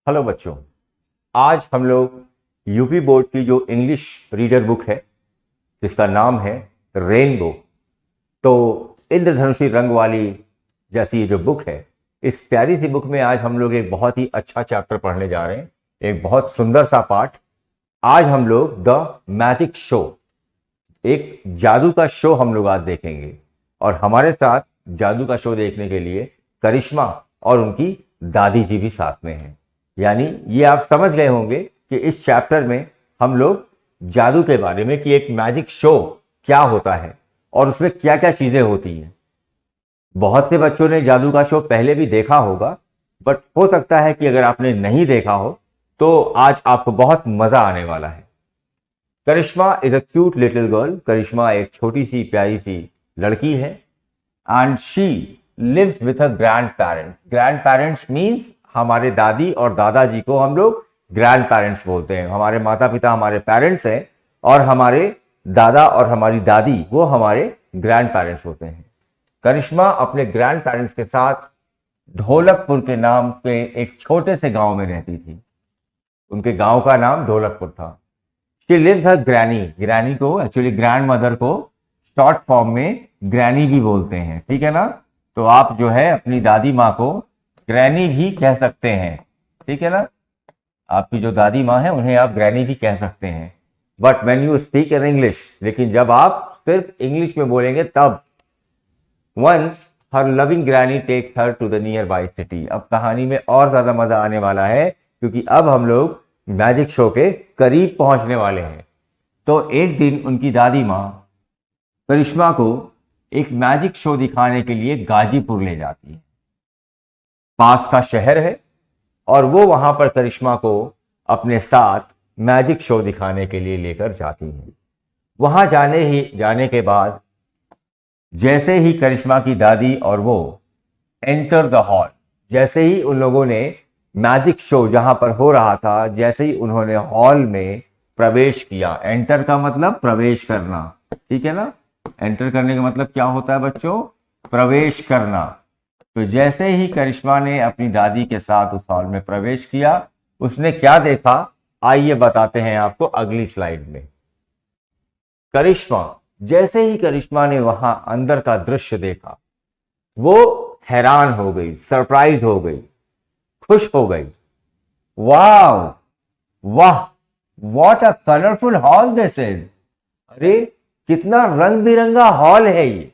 Hello बच्चों, आज हम लोग यूपी बोर्ड की जो इंग्लिश रीडर बुक है जिसका नाम है रेनबो, तो इंद्रधनुषी रंग वाली जैसी ये जो बुक है, इस प्यारी सी बुक में आज हम लोग एक बहुत ही अच्छा चैप्टर पढ़ने जा रहे हैं। एक बहुत सुंदर सा पाठ। आज हम लोग द मैजिक शो, एक जादू का शो हम लोग आज देखेंगे। और हमारे साथ जादू का शो देखने के लिए करिश्मा और उनकी दादी जी भी साथ में हैं। यानी ये आप समझ गए होंगे कि इस चैप्टर में हम लोग जादू के बारे में कि एक मैजिक शो क्या होता है और उसमें क्या क्या चीजें होती हैं। बहुत से बच्चों ने जादू का शो पहले भी देखा होगा, बट हो सकता है कि अगर आपने नहीं देखा हो तो आज आपको बहुत मजा आने वाला है। Karishma is a cute little girl. Karishma एक छोटी सी प्यारी सी लड़की है and she lives with her grandparents. Grandparents means हमारे दादी और दादाजी को हम लोग ग्रैंड पेरेंट्स बोलते हैं। हमारे माता पिता हमारे पेरेंट्स हैं और हमारे दादा और हमारी दादी वो हमारे ग्रैंड पेरेंट्स होते हैं। करिश्मा अपने ग्रैंड पेरेंट्स के साथ ढोलकपुर के नाम पे एक छोटे से गांव में रहती थी। उनके गांव का नाम ढोलकपुर था। She lives her granny. Granny को एक्चुअली ग्रैंड मदर को शॉर्ट फॉर्म में ग्रैनी भी बोलते हैं, ठीक है ना। तो आप जो है अपनी दादी माँ को ग्रैनी भी कह सकते हैं, ठीक है ना। आपकी जो दादी माँ है उन्हें आप ग्रैनी भी कह सकते हैं, but when you speak in English, लेकिन जब आप सिर्फ इंग्लिश में बोलेंगे तब। Once her loving granny takes her to the nearby city. अब कहानी में और ज्यादा मजा आने वाला है क्योंकि अब हम लोग मैजिक शो के करीब पहुंचने वाले हैं। तो एक दिन उनकी दादी माँ करिश्मा को एक मैजिक शो दिखाने के लिए गाजीपुर ले जाती है। पास का शहर है और वो वहां पर करिश्मा को अपने साथ मैजिक शो दिखाने के लिए लेकर जाती है। वहां जाने के बाद जैसे ही करिश्मा की दादी और वो एंटर द हॉल, जैसे ही उन लोगों ने मैजिक शो जहां पर हो रहा था, जैसे ही उन्होंने हॉल में प्रवेश किया। एंटर का मतलब प्रवेश करना, ठीक है ना। एंटर करने का मतलब क्या होता है बच्चों? प्रवेश करना। तो जैसे ही करिश्मा ने अपनी दादी के साथ उस हॉल में प्रवेश किया, उसने क्या देखा आइए बताते हैं आपको अगली स्लाइड में। जैसे ही करिश्मा ने वहां अंदर का दृश्य देखा, वो हैरान हो गई, सरप्राइज हो गई, खुश हो गई। वाह वाह, what a colourful hall this is. अरे कितना रंग बिरंगा हॉल है ये।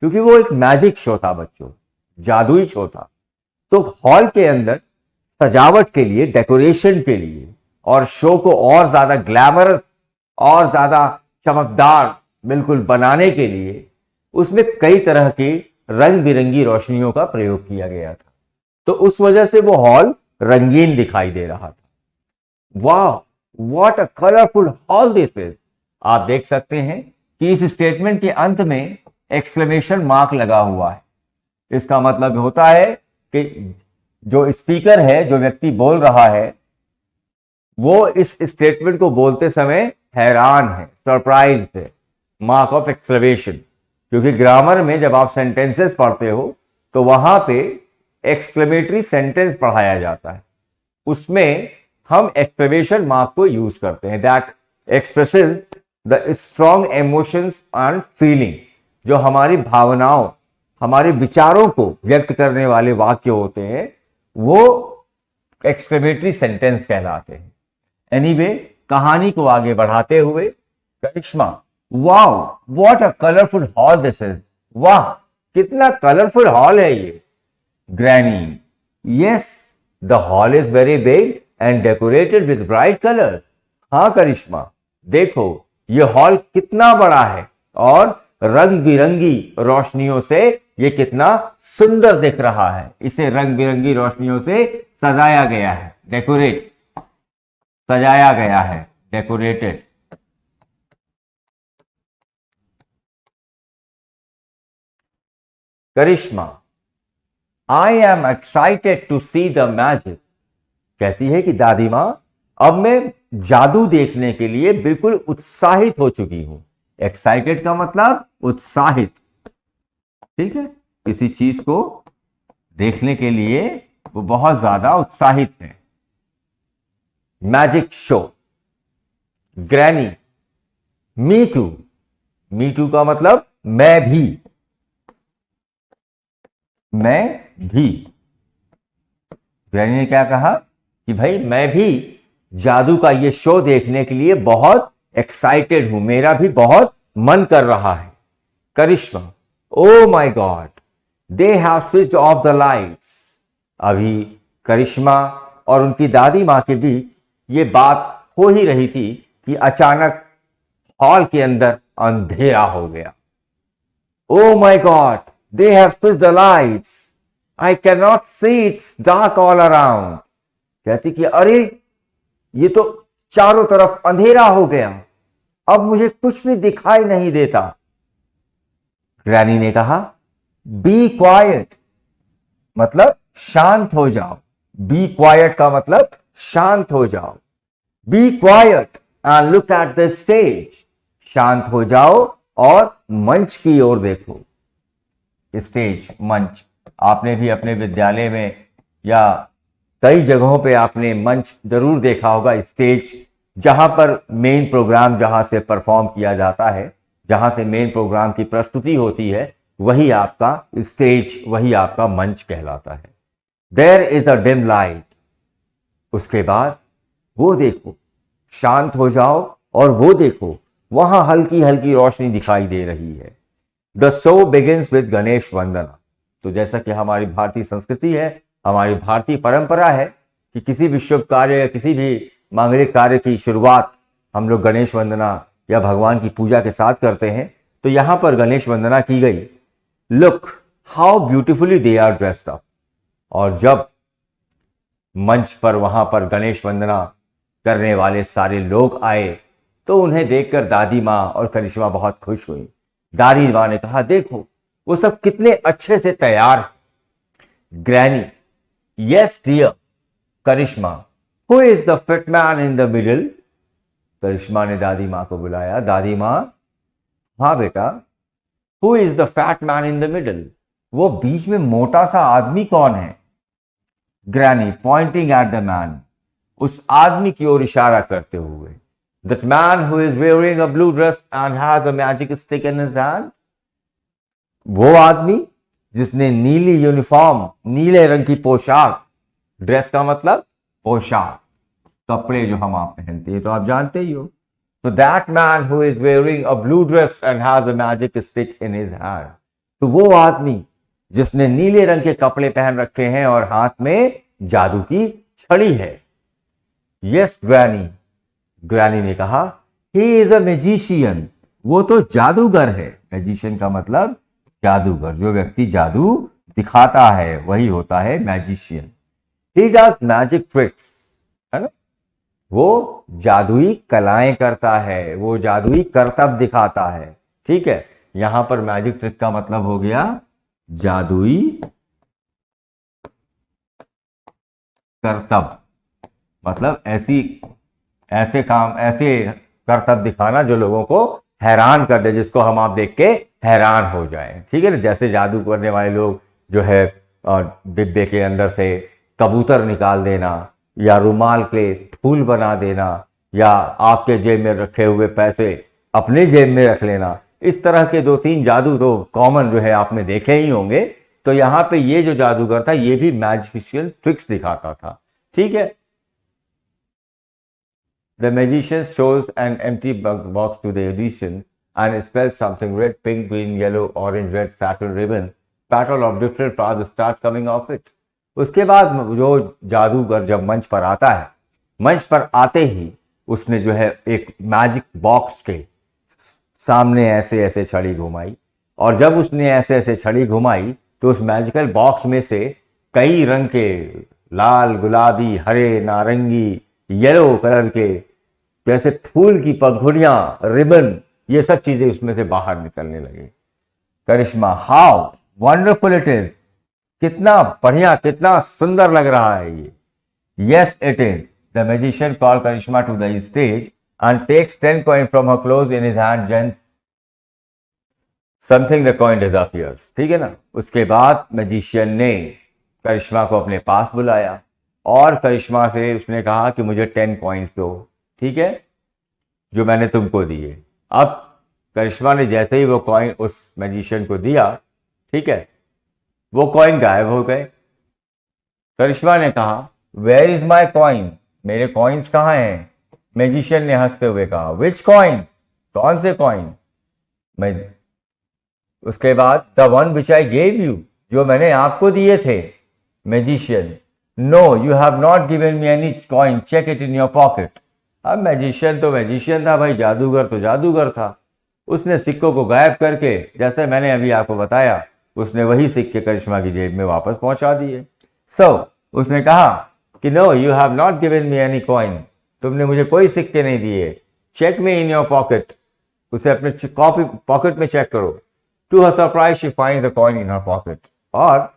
क्योंकि वो एक मैजिक शो था बच्चों, जादुई शो था। तो हॉल के अंदर सजावट के लिए, डेकोरेशन के लिए और शो को और ज्यादा ग्लैमरस और ज्यादा चमकदार बिल्कुल बनाने के लिए उसमें कई तरह की रंग बिरंगी रोशनियों का प्रयोग किया गया था। तो उस वजह से वो हॉल रंगीन दिखाई दे रहा था। वाह, what a colourful hall this is. आप देख सकते हैं कि इस स्टेटमेंट के अंत में एक्सक्लेमेशन मार्क लगा हुआ है। इसका मतलब होता है कि जो स्पीकर है, जो व्यक्ति बोल रहा है, वो इस स्टेटमेंट को बोलते समय हैरान है, सरप्राइज है। मार्क ऑफ एक्सक्लेमेशन, क्योंकि ग्रामर में जब आप सेंटेंसेस पढ़ते हो तो वहां पे एक्सक्लेमेटरी सेंटेंस पढ़ाया जाता है। उसमें हम एक्सक्लेमेशन मार्क को यूज करते हैं। That expresses the strong emotions and feeling. जो हमारी भावनाओं, हमारे विचारों को व्यक्त करने वाले वाक्य होते हैं, वो एक्सक्लेमेटरी सेंटेंस कहलाते हैं। एनीवे, कहानी को आगे बढ़ाते हुए Karishma, wow what a colourful hall this is. वाह कितना कलरफुल हॉल है ये। Granny, yes the hall is very big and decorated with bright colours. हाँ करिश्मा, देखो ये हॉल कितना बड़ा है और रंग बिरंगी रोशनियों से ये कितना सुंदर दिख रहा है। इसे रंग बिरंगी रोशनियों से सजाया गया है, सजाया गया है, decorated. Karishma, I am excited to see the magic. कहती है कि दादी मां, अब मैं जादू देखने के लिए बिल्कुल उत्साहित हो चुकी हूं। एक्साइटेड का मतलब उत्साहित, ठीक है। किसी चीज को देखने के लिए वो बहुत ज्यादा उत्साहित है। Magic show. Granny, me too. Me too का मतलब मैं भी, मैं भी। ग्रैनी ने क्या कहा कि भाई मैं भी जादू का ये शो देखने के लिए बहुत एक्साइटेड हूं, मेरा भी बहुत मन कर रहा है। Karishma, oh my God, they have switched off the lights. अभी करिश्मा और उनकी दादी मां के बीच ये बात हो ही रही थी कि अचानक हॉल के अंदर अंधेरा हो गया। Oh my God, they have switched the lights, I can not see, it's dark all around. कहती कि अरे ये तो चारों तरफ अंधेरा हो गया, अब मुझे कुछ भी दिखाई नहीं देता। ग्रैनी ने कहा बी क्वाइट, मतलब शांत हो जाओ। बी क्वाइट का मतलब शांत हो जाओ। Be quiet and look at the stage. शांत हो जाओ और मंच की ओर देखो। स्टेज, मंच। आपने भी अपने विद्यालय में या कई जगहों पे आपने मंच जरूर देखा होगा, स्टेज, जहां पर मेन प्रोग्राम जहां से परफॉर्म किया जाता है, जहां से मेन प्रोग्राम की प्रस्तुति होती है, वही आपका स्टेज, वही आपका मंच कहलाता है। There is a dim light. उसके बाद वो देखो, शांत हो जाओ और वो देखो, वहां हल्की हल्की रोशनी दिखाई दे रही है। The show begins with Ganesh Vandana. तो जैसा कि हमारी भारतीय संस्कृति है, हमारी भारतीय परंपरा है कि किसी भी शुभ कार्य या किसी भी मांगलिक कार्य की शुरुआत हम लोग गणेश वंदना या भगवान की पूजा के साथ करते हैं। तो यहां पर गणेश वंदना की गई। Look how beautifully they are dressed up. और जब मंच पर वहां पर गणेश वंदना करने वाले सारे लोग आए तो उन्हें देखकर दादी मां और करिश्मा बहुत खुश हुई। दादी मां ने कहा देखो वो सब कितने अच्छे से तैयार हैं। Granny, yes dear. Karishma, who is the fit man in the middle. Karishma ने दादी मां को बुलाया। दादी मां, हाँ बेटा। Who is the fat man in the middle, वो बीच में मोटा सा आदमी कौन है। Granny, pointing at the man, उस आदमी की ओर इशारा करते हुए। That man who is wearing a blue dress and has a magic stick in his hand, वो आदमी जिसने नीली यूनिफॉर्म, नीले रंग की पोशाक, ड्रेस का मतलब पोशाक, कपड़े जो हम आप पहनते हैं तो आप जानते ही हो। तो that man who is wearing a blue dress and has a magic stick in his hand, तो वो आदमी जिसने नीले रंग के कपड़े पहन रखे हैं और हाथ में जादू की छड़ी है। यस ग्रैनी, ग्रैनी ने कहा ही इज अ मैजिशियन, वो तो जादूगर है। मैजिशियन का मतलब जादूगर, जो व्यक्ति जादू दिखाता है वही होता है magician. He does magic tricks, है ना, वो जादुई कलाएं करता है, वो जादुई करतब दिखाता है। ठीक है, यहां पर मैजिक ट्रिक का मतलब हो गया जादुई करतब, मतलब ऐसे काम, ऐसे करतब दिखाना जो लोगों को हैरान कर दे, जिसको हम आप देख के हैरान हो जाए। ठीक है ना, जैसे जादू करने वाले लोग जो है डिब्बे के अंदर से कबूतर निकाल देना, या रुमाल के फूल बना देना, या आपके जेब में रखे हुए पैसे अपने जेब में रख लेना, इस तरह के दो तीन जादू तो कॉमन जो है आपने देखे ही होंगे। तो यहां पे ये जो जादूगर था ये भी मैजिशियन ट्रिक्स दिखाता था। ठीक है, the magician shows an empty box to the magician and spells something red, pink, green, yellow, orange, red, satin ribbons, petal of different flowers start coming off it. उसके बाद जो जादूगर जब मंच पर आता है, मंच पर आते ही उसने जो है एक मैजिक बॉक्स के सामने ऐसे ऐसे छड़ी घुमाई, और जब उसने ऐसे ऐसे छड़ी घुमाई तो उस मैजिकल बॉक्स में से कई रंग के, लाल, गुलाबी, हरे, नारंगी, येलो कलर के, जैसे फूल की पंखुड़ियां, रिबन, ये सब चीजें उसमें से बाहर निकलने लगी। Karishma, how wonderful it is, कितना बढ़िया, कितना सुंदर लग रहा है ये। Yes it is. The magician call Karishma to the stage and takes 10 coin from her clothes in his hand, then something the coin disappears। ठीक है ना, उसके बाद मैजिशियन ने करिश्मा को अपने पास बुलाया और करिश्मा से उसने कहा कि मुझे 10 कॉइन्स दो, ठीक है, जो मैंने तुमको दिए। अब करिश्मा ने जैसे ही वो कॉइन उस मैजिशियन को दिया, ठीक है, वो कॉइन गायब हो गए। करिश्मा ने कहा वेयर इज माई कॉइन, मेरे कॉइन्स कहाँ हैं? मैजिशियन ने हंसते हुए कहा विच कॉइन, कौन से कॉइन? मैं उसके बाद the one which I gave you, जो मैंने आपको दिए थे। Magician no you have not given me any coin, check it in your pocket. अब मैजिशियन तो मैजिशियन था भाई, जादूगर तो जादूगर था। उसने सिक्कों को गायब करके, जैसे मैंने अभी आपको बताया, उसने वही सिक्के करिश्मा की जेब में वापस पहुंचा दिए। उसने कहा कि no you have not given me any coin, तुमने मुझे कोई सिक्के नहीं दिए, check me in your pocket, उसे अपने पॉकेट में चेक करो। To her surprise she find the coin in her pocket, और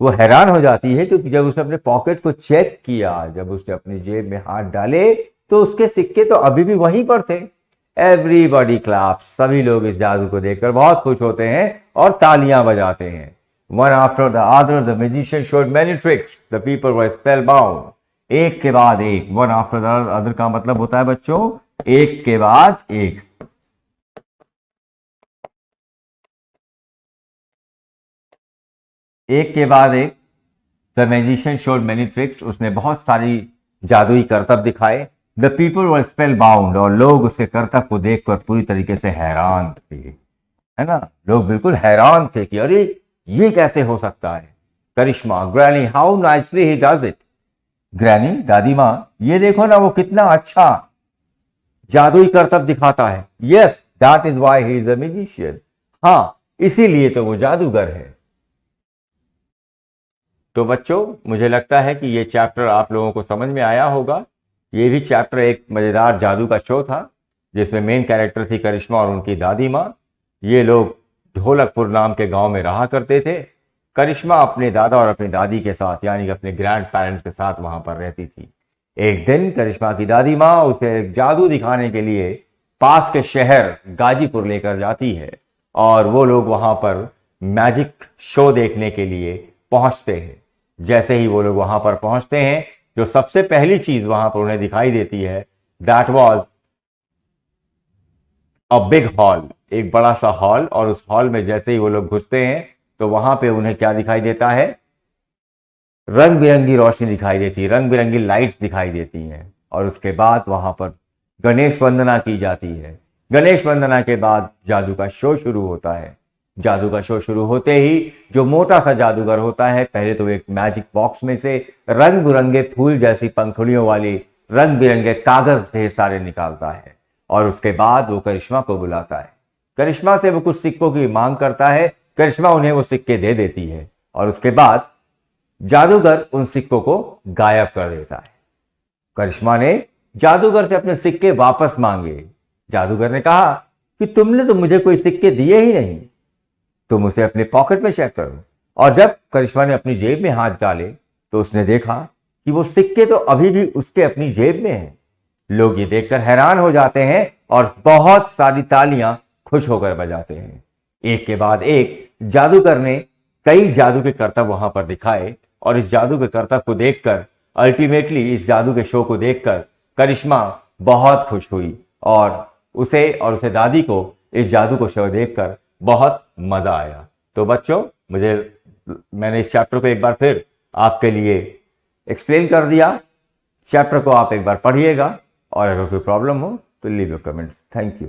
वो हैरान हो जाती है क्योंकि जब उसने अपने पॉकेट को चेक किया, जब उसने अपनी जेब में हाथ डाले तो उसके सिक्के तो अभी भी वहीं पर थे। एवरीबॉडी क्लैप्स, सभी लोग इस जादू को देखकर बहुत खुश होते हैं और तालियां बजाते हैं। One after the other the magician showed many tricks, the people were spellbound. एक के बाद एक, वन आफ्टर द अदर का मतलब होता है बच्चों एक के बाद एक। एक के बाद एक, the magician showed many tricks, उसने बहुत सारी जादुई करतब दिखाए। The people were spell bound, और लोग उसके करतब को देखकर पूरी तरीके से हैरान थे, है ना, लोग बिल्कुल हैरान थे कि अरे ये कैसे हो सकता है। Karishma granny how nicely he does it, granny दादी माँ ये देखो ना वो कितना अच्छा जादुई करतब दिखाता है। Yes that is why he is a magician, हाँ इसीलिए तो वो जादूगर है। तो बच्चों मुझे लगता है कि ये चैप्टर आप लोगों को समझ में आया होगा। ये भी चैप्टर एक मजेदार जादू का शो था जिसमें मेन कैरेक्टर थी करिश्मा और उनकी दादी माँ। ये लोग ढोलकपुर नाम के गांव में रहा करते थे। करिश्मा अपने दादा और अपनी दादी के साथ यानी कि अपने ग्रैंड पेरेंट्स के साथ वहां पर रहती थी। एक दिन करिश्मा की दादी माँ उसे जादू दिखाने के लिए पास के शहर गाजीपुर लेकर जाती है और वो लोग वहां पर मैजिक शो देखने के लिए पहुंचते हैं। जैसे ही वो लोग वहां पर पहुंचते हैं, जो सबसे पहली चीज वहां पर उन्हें दिखाई देती है that was a big hall, एक बड़ा सा हॉल। और उस हॉल में जैसे ही वो लोग घुसते हैं तो वहां पे उन्हें क्या दिखाई देता है? रंग बिरंगी रोशनी दिखाई देती है, रंग बिरंगी लाइट्स दिखाई देती हैं। और उसके बाद वहां पर गणेश वंदना की जाती है। गणेश वंदना के बाद जादू का शो शुरू होता है। जादू का शो शुरू होते ही जो मोटा सा जादूगर होता है, पहले तो एक मैजिक बॉक्स में से रंग बिरंगे फूल जैसी पंखुड़ियों वाली रंग बिरंगे कागज ढेर सारे निकालता है और उसके बाद वो करिश्मा को बुलाता है। करिश्मा से वो कुछ सिक्कों की मांग करता है। करिश्मा उन्हें वो सिक्के दे देती है और उसके बाद जादूगर उन सिक्कों को गायब कर देता है। करिश्मा ने जादूगर से अपने सिक्के वापस मांगे। जादूगर ने कहा कि तुमने तो मुझे कोई सिक्के दिए ही नहीं, तुम उसे अपने पॉकेट में चेक करो। और जब करिश्मा ने अपनी जेब में हाथ डाले तो उसने देखा कि वो सिक्के तो अभी भी उसके अपनी जेब में हैं। लोग ये देखकर हैरान हो जाते हैं और बहुत सारी तालियां खुश होकर बजाते हैं। एक के बाद एक जादूगर ने कई जादू के करतब वहां पर दिखाए और इस जादू के करतब को देखकर, अल्टीमेटली इस जादू के शो को देखकर करिश्मा बहुत खुश हुई और उसे दादी को इस जादू को शो देखकर बहुत मजा आया। तो बच्चों मैंने इस चैप्टर को एक बार फिर आपके लिए एक्सप्लेन कर दिया। चैप्टर को आप एक बार पढ़िएगा और अगर कोई प्रॉब्लम हो तो leave your comments. Thank you.